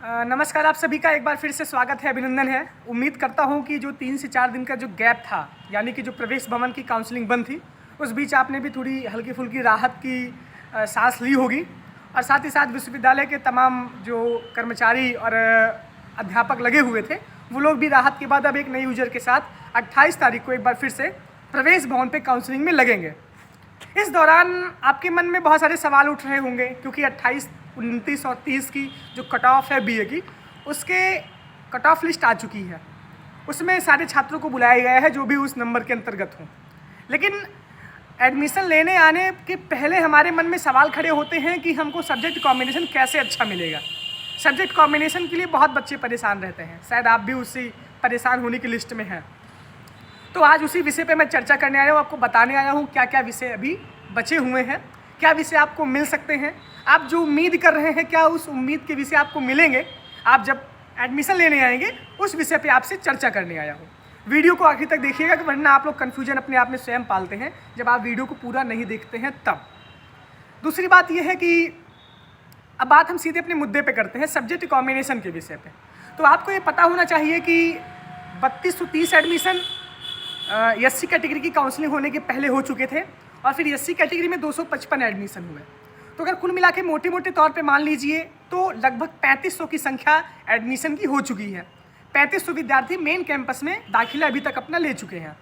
नमस्कार, आप सभी का एक बार फिर से स्वागत है, अभिनंदन है। उम्मीद करता हूं कि जो 3 से 4 दिन का जो गैप था, यानी कि जो प्रवेश भवन की काउंसलिंग बंद थी, उस बीच आपने भी थोड़ी हल्की फुल्की राहत की सांस ली होगी। और साथ ही साथ विश्वविद्यालय के तमाम जो कर्मचारी और अध्यापक लगे हुए थे, वो लोग भी राहत के बाद अब एक नई यूजर के साथ 28 तारीख को एक बार फिर से प्रवेश भवन पे काउंसलिंग में लगेंगे। इस दौरान आपके मन में बहुत सारे सवाल उठ रहे होंगे, क्योंकि 28, 29 और 30 की जो कट ऑफ है बीए की, उसके कट ऑफ लिस्ट आ चुकी है। उसमें सारे छात्रों को बुलाया गया है जो भी उस नंबर के अंतर्गत हों। लेकिन एडमिशन लेने आने के पहले हमारे मन में सवाल खड़े होते हैं कि हमको सब्जेक्ट कॉम्बिनेशन कैसे अच्छा मिलेगा। सब्जेक्ट कॉम्बिनेशन के लिए बहुत बच्चे परेशान रहते हैं, शायद आप भी उसी परेशान होने की लिस्ट में हैं। तो आज उसी विषय पे मैं चर्चा करने आया हूँ, आपको बताने आया हूँ क्या क्या विषय अभी बचे हुए हैं, क्या विषय आपको मिल सकते हैं, आप जो उम्मीद कर रहे हैं क्या उस उम्मीद के विषय आपको मिलेंगे आप जब एडमिशन लेने आएंगे, उस विषय पे आपसे चर्चा करने आया हूँ। वीडियो को आखिर तक देखिएगा, वरना आप लोग कन्फ्यूजन अपने आप में स्वयं पालते हैं जब आप वीडियो को पूरा नहीं देखते हैं तब। दूसरी बात यह है कि अब बात हम सीधे अपने मुद्दे पे करते हैं, सब्जेक्ट कॉम्बिनेशन के विषय पे। तो आपको ये पता होना चाहिए कि 3230 एडमिशन एससी कैटेगरी की काउंसलिंग होने के पहले हो चुके थे, और फिर एससी कैटेगरी में 255 एडमिशन हुए। तो अगर कुल मिला के मोटे मोटे तौर पे मान लीजिए तो लगभग 3500 की संख्या एडमिशन की हो चुकी है। 3500 विद्यार्थी मेन कैंपस में दाखिला अभी तक अपना ले चुके हैं।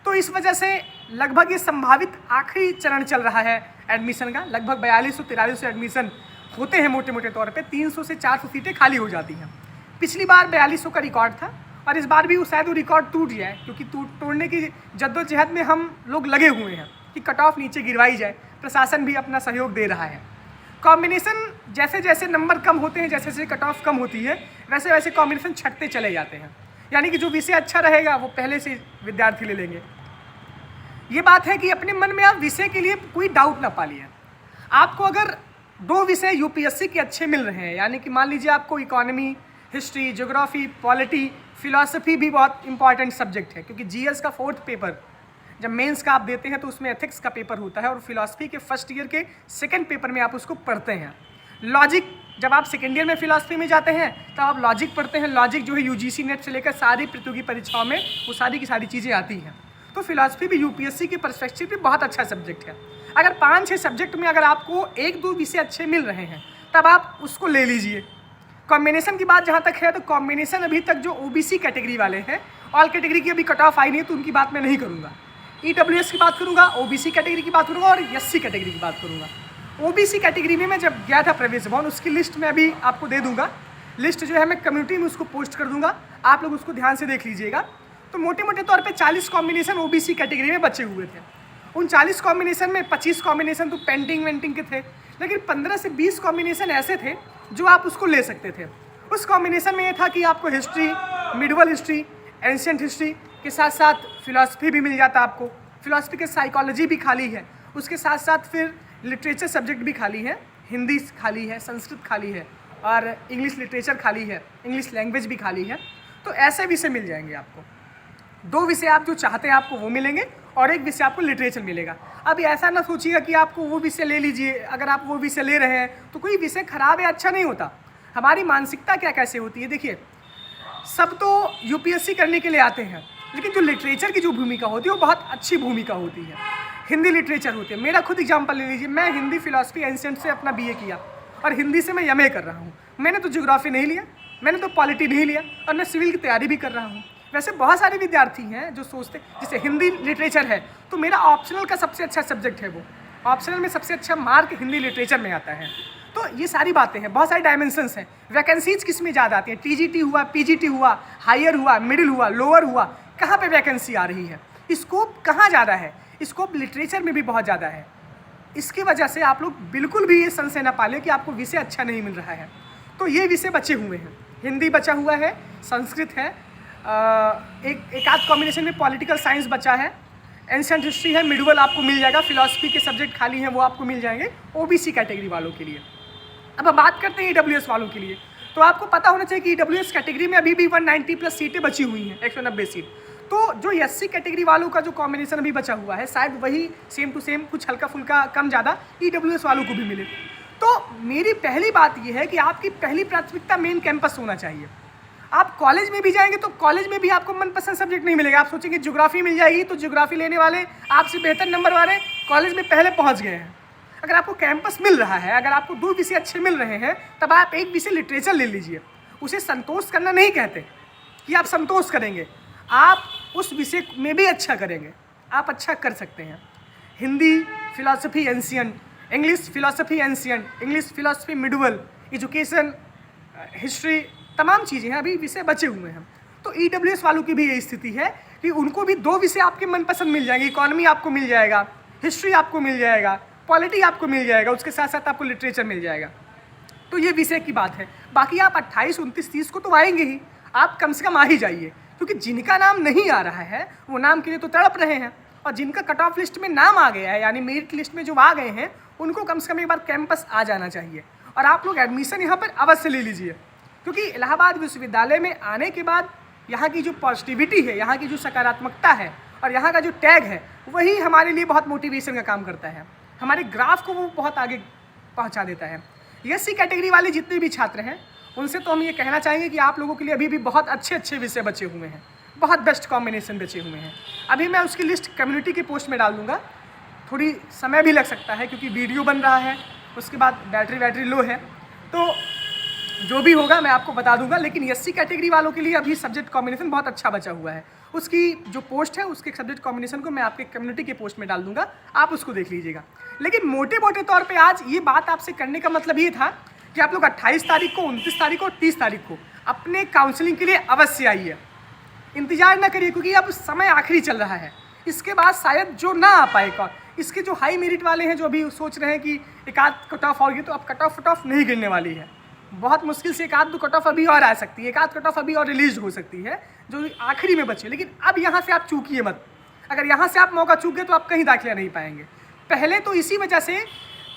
तो इस वजह से लगभग ये संभावित आखिरी चरण चल रहा है एडमिशन का। लगभग 4200-4300 एडमिशन होते हैं मोटे मोटे तौर पे, 300 से 400 सीटें खाली हो जाती हैं। पिछली बार 4200 का रिकॉर्ड था, और इस बार भी शायद वो रिकॉर्ड टूट जाए, क्योंकि तोड़ने की जद्दोजहद में हम लोग लगे हुए हैं कि कट ऑफ नीचे गिरवाई जाए। प्रशासन भी अपना सहयोग दे रहा है। कॉम्बिनेशन जैसे जैसे नंबर कम होते हैं, जैसे जैसे कट ऑफ कम होती है, वैसे वैसे कॉम्बिनेशन छटते चले जाते हैं। यानी कि जो विषय अच्छा रहेगा वो पहले से विद्यार्थी ले लेंगे। ये बात है कि अपने मन में आप विषय के लिए कोई डाउट ना पालिए। आपको अगर 2 विषय यूपीएससी के अच्छे मिल रहे हैं, यानी कि मान लीजिए आपको economy, history, geography, polity, philosophy भी बहुत इंपॉर्टेंट सब्जेक्ट है, क्योंकि जीएस का 4th पेपर जब मेंस का आप देते हैं तो उसमें एथिक्स का पेपर होता है, और फिलॉसफी के फर्स्ट ईयर के 2nd पेपर में आप उसको पढ़ते हैं। लॉजिक, जब आप 2nd ईयर में फिलॉसफी में जाते हैं तब आप लॉजिक पढ़ते हैं। लॉजिक जो है यूजीसी नेट से लेकर सारी प्रतियोगी परीक्षाओं में वो सारी की सारी चीज़ें आती हैं। तो फिलॉसफी भी यूपीएससी के परस्पेक्टिव भी बहुत अच्छा सब्जेक्ट है। अगर 5-6 सब्जेक्ट में अगर आपको 1-2 विषय अच्छे मिल रहे हैं तब आप उसको ले लीजिए। कॉम्बिनेशन की बात जहाँ तक है, तो कॉम्बिनेशन अभी तक जो ओबीसी कैटेगरी वाले हैं, ऑल कैटेगरी की अभी कट ऑफ आई नहीं है तो उनकी बात मैं नहीं करूँगा। ईडब्ल्यूएस की बात करूँगा, ओबीसी कैटेगरी की बात करूँगा और एससी कैटेगरी की बात करूँगा। ओबीसी कैटेगरी में मैं जब गया था प्रवेश भवन, उसकी लिस्ट मैं अभी आपको दे दूँगा। लिस्ट जो है मैं कम्युनिटी में उसको पोस्ट कर दूँगा, आप लोग उसको ध्यान से देख लीजिएगा। तो मोटे मोटे तौर पे 40 कॉम्बिनेशन ओबीसी कैटेगरी में बचे हुए थे। उन 40 कॉम्बिनेशन में 25 कॉम्बिनेशन तो पेंटिंग वेंटिंग के थे, लेकिन 15 से 20 कॉम्बिनेशन ऐसे थे जो आप उसको ले सकते थे। उस कॉम्बिनेशन में ये था कि आपको history, medieval history, ancient history के साथ साथ फिलॉसफी भी मिल जाता आपको। फिलॉसफी के साइकोलॉजी भी खाली है, उसके साथ साथ फिर लिटरेचर सब्जेक्ट भी खाली है, हिंदी खाली है, संस्कृत खाली है, और इंग्लिश लिटरेचर खाली है, इंग्लिश लैंग्वेज भी खाली है। तो ऐसे विषय मिल जाएंगे आपको। 2 विषय आप जो चाहते हैं आपको वो मिलेंगे, और 1 विषय आपको लिटरेचर मिलेगा। अब ऐसा ना सोचिएगा कि आपको वो विषय ले लीजिए, अगर आप वो विषय ले रहे हैं तो कोई विषय खराब या अच्छा नहीं होता। हमारी मानसिकता क्या कैसे होती है, देखिए, सब तो यूपीएससी करने के लिए आते हैं, लेकिन जो लिटरेचर की जो भूमिका होती है वो बहुत अच्छी भूमिका होती है। हिंदी लिटरेचर होती है। मेरा खुद एग्जांपल ले लीजिए, मैं हिंदी फिलॉसफी एंशिएंट से अपना बीए किया, और हिंदी से मैं एमए कर रहा हूँ। मैंने तो ज्योग्राफी नहीं लिया, मैंने तो पॉलिटी नहीं लिया, और मैं सिविल की तैयारी भी कर रहा हूँ। वैसे बहुत सारे विद्यार्थी हैं जो सोचते, जैसे हिंदी लिटरेचर है तो मेरा ऑप्शनल का सबसे अच्छा सब्जेक्ट है, वो ऑप्शनल में सबसे अच्छा मार्क हिंदी लिटरेचर में आता है। तो ये सारी बातें हैं, बहुत सारी डायमेंशंस हैं। वैकेंसीज किस में ज़्यादा आती हैं, टीजीटी हुआ, पीजीटी हुआ, हायर हुआ, मिडिल हुआ, लोअर हुआ, कहाँ पे वैकेंसी आ रही है, स्कोप कहाँ ज़्यादा है, स्कोप लिटरेचर में भी बहुत ज़्यादा है। इसकी वजह से आप लोग बिल्कुल भी ये संशय ना पालें कि आपको विषय अच्छा नहीं मिल रहा है। तो ये विषय बचे हुए हैं, हिंदी बचा हुआ है, संस्कृत है, एक आध कॉम्बिनेशन में पॉलिटिकल साइंस बचा है, एंशिएंट हिस्ट्री है, मिडिवल आपको मिल जाएगा, फिलॉसफी के सब्जेक्ट खाली हैं वो आपको मिल जाएंगे ओबीसी कैटेगरी वालों के लिए। अब हम बात करते हैं ईडब्ल्यूएस वालों के लिए। तो आपको पता होना चाहिए कि ईडब्ल्यूएस कैटेगरी में अभी भी 190+ सीटें बची हुई हैं, 190 सीट। तो जो एससी कैटेगरी वालों का जो कॉम्बिनेशन अभी बचा हुआ है, शायद वही सेम टू सेम, कुछ हल्का फुल्का कम ज़्यादा ईडब्ल्यूएस वालों को भी मिले। तो मेरी पहली बात ये है कि आपकी पहली प्राथमिकता मेन कैंपस होना चाहिए। आप कॉलेज में भी जाएंगे तो कॉलेज में भी आपको मनपसंद सब्जेक्ट नहीं मिलेगा। आप सोचेंगे ज्योग्राफी मिल जाएगी, तो ज्योग्राफी लेने वाले आपसे बेहतर नंबर वाले कॉलेज में पहले पहुंच गए हैं। अगर आपको कैंपस मिल रहा है, अगर आपको 2 विषय अच्छे मिल रहे हैं, तब आप एक विषय लिटरेचर ले लीजिए। उसे संतोष करना नहीं कहते कि आप संतोष करेंगे, आप उस विषय में भी अच्छा करेंगे, आप अच्छा कर सकते हैं। Hindi philosophy ancient, English philosophy ancient, English philosophy medieval, education, history, तमाम चीज़ें हैं, अभी विषय बचे हुए हैं। तो EWS वालों की भी यही स्थिति है कि उनको भी 2 विषय आपके मनपसंद मिल जाएंगे। इकोनॉमी आपको मिल जाएगा, हिस्ट्री आपको मिल जाएगा, पॉलिटी आपको मिल जाएगा, उसके साथ साथ आपको लिटरेचर मिल जाएगा। तो ये विषय की बात है। बाकी आप 28, 29, 30 को तो आएंगे ही, आप कम से कम आ ही जाइए, क्योंकि जिनका नाम नहीं आ रहा है वो नाम के लिए तो तड़प रहे हैं, और जिनका कट ऑफ लिस्ट में नाम आ गया है, यानी मेरिट लिस्ट में जो आ गए हैं, उनको कम से कम एक बार कैंपस आ जाना चाहिए। और आप लोग एडमिशन यहाँ पर अवश्य ले लीजिए, क्योंकि इलाहाबाद विश्वविद्यालय में आने के बाद यहाँ की जो पॉजिटिविटी है, यहाँ की जो सकारात्मकता है और यहाँ का जो टैग है, वही हमारे लिए बहुत मोटिवेशन का काम करता है। हमारे ग्राफ को वो बहुत आगे पहुँचा देता है। SC कैटेगरी वाले जितने भी छात्र हैं, उनसे तो हम ये कहना चाहेंगे कि आप लोगों के लिए अभी भी बहुत अच्छे अच्छे विषय बचे हुए हैं, बहुत बेस्ट कॉम्बिनेशन बचे हुए हैं। अभी मैं उसकी लिस्ट कम्युनिटी के पोस्ट में डाल दूँगा, थोड़ी समय भी लग सकता है क्योंकि वीडियो बन रहा है, उसके बाद बैटरी लो है, तो जो भी होगा मैं आपको बता दूंगा। लेकिन SC कैटेगरी वालों के लिए अभी सब्जेक्ट कॉम्बिनेशन बहुत अच्छा बचा हुआ है। उसकी जो पोस्ट है, उसके सब्जेक्ट कॉम्बिनेशन को मैं आपके कम्युनिटी के पोस्ट में डाल दूंगा, आप उसको देख लीजिएगा। लेकिन मोटे मोटे तौर पे आज ये बात आपसे करने का मतलब ये था कि आप लोग 28 तारीख को, 29 तारीख को, 30 तारीख को अपने काउंसलिंग के लिए अवश्य आइए। इंतजार ना करिए, क्योंकि अब समय आखिरी चल रहा है। इसके बाद शायद जो ना आ पाएगा, इसके जो हाई मेरिट वाले हैं, जो अभी सोच रहे हैं कि एक आध कट ऑफ होगी, तो अब कट ऑफ नहीं गिरने वाली है। बहुत मुश्किल से एक आध 2 कट ऑफ अभी और आ सकती है, एक आध कट ऑफ अभी और रिलीज हो सकती है, जो आखिरी में बचे। लेकिन अब यहाँ से आप चूकिए मत। अगर यहाँ से आप मौका चूक गए तो आप कहीं दाखिला नहीं पाएंगे। पहले तो इसी वजह से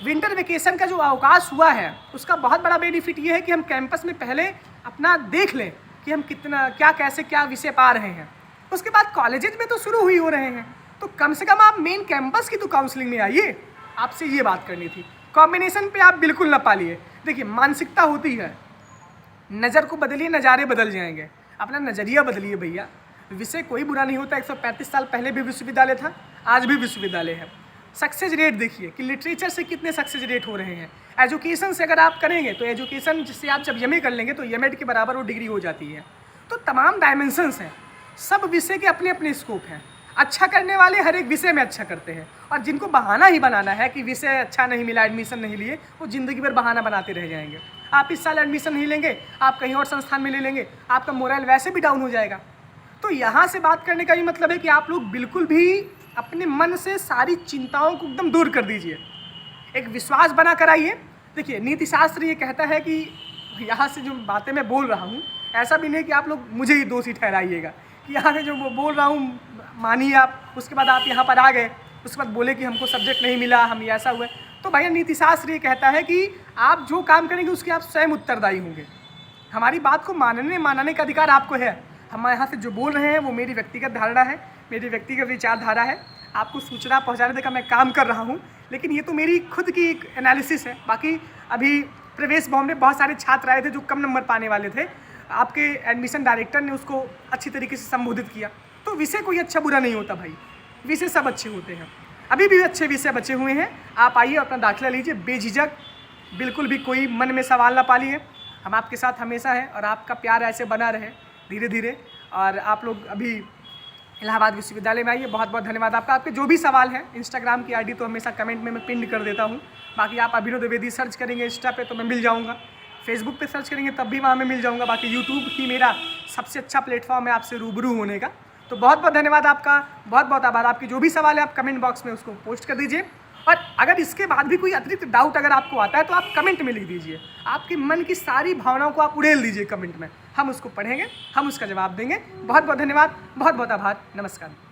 विंटर वेकेशन का जो अवकाश हुआ है, उसका बहुत बड़ा बेनिफिट ये है कि हम कैंपस में पहले अपना देख लें कि हम कितना क्या विषय पा रहे हैं। उसके बाद कॉलेजेज में तो शुरू हो रहे हैं, तो कम से कम आप मेन कैंपस की तो काउंसलिंग में आइए। आपसे ये बात करनी थी। कॉम्बिनेशन पे आप बिल्कुल ना पालिए। देखिए, मानसिकता होती है, नज़र को बदलिए, नज़ारे बदल जाएंगे। अपना नज़रिया बदलिए भैया। विषय कोई बुरा नहीं होता। 135 साल पहले भी विश्वविद्यालय था, आज भी विश्वविद्यालय है। सक्सेस रेट देखिए कि लिटरेचर से कितने सक्सेस रेट हो रहे हैं। एजुकेशन से अगर आप करेंगे तो एजुकेशन जिससे आप जब MA कर लेंगे तो MEd के बराबर वो डिग्री हो जाती है। तो तमाम डायमेंशंस हैं, सब विषय के अपने अपने स्कोप हैं। अच्छा करने वाले हर एक विषय में अच्छा करते हैं, और जिनको बहाना ही बनाना है कि विषय अच्छा नहीं मिला, एडमिशन नहीं लिए, वो ज़िंदगी भर बहाना बनाते रह जाएंगे। आप इस साल एडमिशन नहीं लेंगे, आप कहीं और संस्थान में ले लेंगे, आपका मोरल वैसे भी डाउन हो जाएगा। तो यहाँ से बात करने का ये मतलब है कि आप लोग बिल्कुल भी अपने मन से सारी चिंताओं को एकदम दूर कर दीजिए, एक विश्वास बना कर आइए। देखिए, नीति शास्त्र ये कहता है कि यहाँ से जो बातें मैं बोल रहा हूँ, ऐसा भी नहीं कि आप लोग मुझे ही दोषी ठहराइएगा कि यहाँ से जो बोल रहा हूँ मानिए आप, उसके बाद आप यहाँ पर आ गए, उसके बाद बोले कि हमको सब्जेक्ट नहीं मिला, हम ऐसा हुए। तो भैया, नीति शास्त्र ये कहता है कि आप जो काम करेंगे उसके आप स्वयं उत्तरदायी होंगे। हमारी बात को मानने का अधिकार आपको है। हम यहाँ से जो बोल रहे हैं वो मेरी व्यक्तिगत धारणा है, मेरी व्यक्तिगत विचारधारा है। आपको सूचना पहुँचाने का मैं काम कर रहा हूँ, लेकिन ये तो मेरी खुद की एक एनालिसिस है। बाकी अभी प्रवेश भवन में बहुत सारे छात्र आए थे जो कम नंबर पाने वाले थे, आपके एडमिशन डायरेक्टर ने उसको अच्छी तरीके से संबोधित किया। तो विषय कोई अच्छा बुरा नहीं होता भाई, विषय सब अच्छे होते हैं। अभी भी अच्छे विषय बचे हुए हैं, आप आइए अपना दाखिला लीजिए बेझिझक, बिल्कुल भी कोई मन में सवाल ना पालिए। हम आपके साथ हमेशा हैं और आपका प्यार ऐसे बना रहे धीरे धीरे। और आप लोग अभी इलाहाबाद विश्वविद्यालय में आइए। बहुत बहुत धन्यवाद आपका। आपके जो भी सवाल हैं, इंस्टाग्राम की ID तो हमेशा कमेंट में मैं पिन कर देता हूँ। बाकी आप अभिनव द्विवेदी सर्च करेंगे इंस्टा पे तो मैं मिल जाऊँगा, फेसबुक पे सर्च करेंगे तब भी वहाँ मैं मिल जाऊँगा। बाकी यूट्यूब ही मेरा सबसे अच्छा प्लेटफॉर्म है आपसे रूबरू होने का। तो बहुत बहुत धन्यवाद आपका, बहुत बहुत आभार। आपके जो भी सवाल है आप कमेंट बॉक्स में उसको पोस्ट कर दीजिए। और अगर इसके बाद भी कोई अतिरिक्त डाउट अगर आपको आता है तो आप कमेंट में लिख दीजिए। आपके मन की सारी भावनाओं को आप उड़ेल दीजिए कमेंट में, हम उसको पढ़ेंगे, हम उसका जवाब देंगे। बहुत बहुत धन्यवाद, बहुत बहुत आभार, नमस्कार।